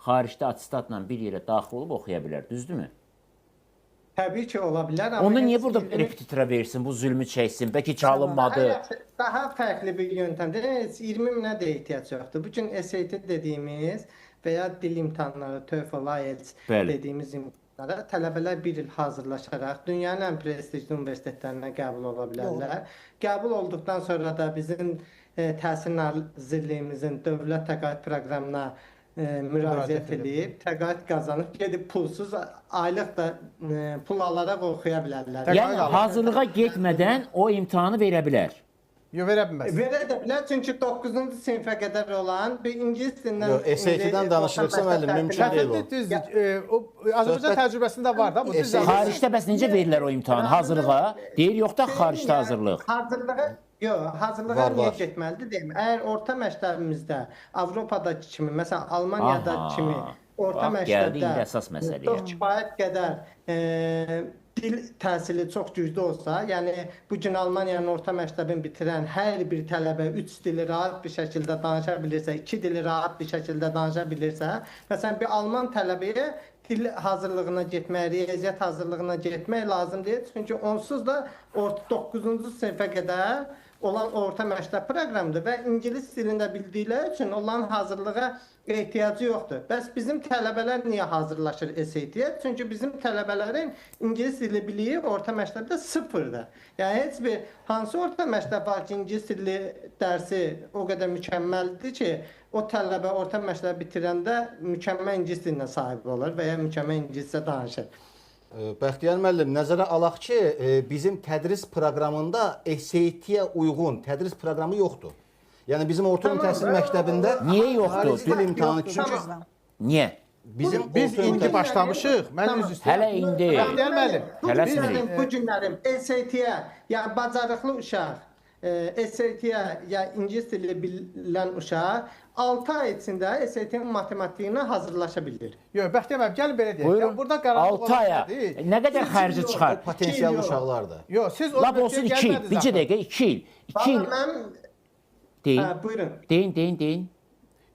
xaricdə atestatla bir yerə daxil olub oxuya bilər, düzdürmü? Təbii ki, ola bilər. Amma Onu niyə heç burada ilmi- repetitora versin, bu zülmü çəksin, bəlkə çalınmadı? Daha fərqli bir yöntemdir. Heç 20 minə də ehtiyac yoxdur. Bu gün SAT dediyimiz və ya dil imtahanları, TOEFL, IELTS Bəli. dediyimiz imtahanlara tələbələr bir il hazırlaşaraq dünyanın ən prestijli universitetlərinə qəbul ola bilərlər. Qəbul olduqdan sonra da bizim Təhsil Nazirliyimizin dövlət təqaüd proqramına müraciət edib, təqaüd qazanıb, gedib pulsuz aylıq da pul alaraq oxuya bilərlər. Yəni hazırlığa getmədən o imtahanı verə bilər. Yox, verə bilməz. Verə də bilər, çünki 9-cu sinifə qədər olan bir ingilis dilindən... Yox, SAT-dən danışırsa müəllim, mümkün deyil o. Düzdür. O Azərbaycan təcrübəsində var da bu. Xaricdə bəs necə verirlər o imtahanı? Hazırlığa? Deyir, yox da xaricdə hazırlıq. Hazırlığa niyə getməlidir deyim. Əgər orta məktəbimizdə Avropadakı kimi, məsələn Almaniyadakı kimi orta Gəldi indi məktəbdə əsas məsələyə. kifayət qədər dil təhsili çox güclü olsa, yəni bu gün Almaniyanın orta məktəbini bitirən hər bir tələbə 3 dili rahat bir şəkildə danışa bilirsə, 2 dili rahat bir şəkildə danışa bilirsə, məsələn bir Alman tələbəyə dil hazırlığına getmək, riyaziyyat hazırlığına getmək lazım deyil. Çünki onsuz da 9-cu sinifə qədər olan orta məktəb proqramıdır və ingilis dilində bildikləri üçün onların hazırlığa ehtiyacı yoxdur. Bəs bizim tələbələr niyə hazırlaşır SAT-yə? Çünki bizim tələbələrin ingilis dili biliyi orta məktəbdə sıfırdır. Yəni heç bir hansı orta məktəb var ki, ingilis dili dərsi o qədər mükəmməldir ki, o tələbə orta məktəbi bitirəndə mükəmməl ingilis dilinə sahib olur və ya mükəmməl ingiliscə danışır. Bəxtiyar müəllim, nəzərə alaq ki, bizim tədris proqramında SAT-yə uyğun tədris proqramı yoxdur. Yəni bizim orta təhsil məktəbində Niyə yoxdur? dil imtahanı çünki Niyə? Biz indi başlamışıq. Mən üzr istəyirəm. Hələ indi. Bəxtiyar müəllim. Tələsmirik. Bu günlərim SAT-yə, yəni bacarıqlı uşaq, SAT-yə ya ingilis dili bilən uşaq 6 ay içində SAT-nin matematiyinə hazırlaşa bilir. Yox, Bəxtiyar müəllim, gəlin belə deyək. Buyurun. Yəni burada qaranlıq 6 aya. nədir? Nə qədər xərci çıxar? potensiallı uşaqlardır. Yox, siz Lap olsun 2 il. Bircə dəqiqə 2 il. 2 il. Mən Deyin. buyurun. Deyin.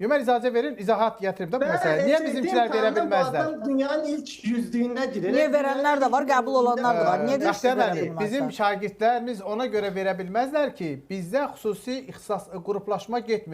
Yox, mən icazə verin, izahat gətirib də bu məsələ. Niyə bizimkilər verə bilməzlər? Dünyanın ilk 100-lüyünə girir. Niyə verənlər də var, qəbul olanlar da var. Niyə deyirsiz Bəxtiyar verə müəllim, bizim bilməzlər? şagirdlərimiz ona görə verə bilməzlər ki, bizdə xüsusi ixtisas qruplaşma getmir.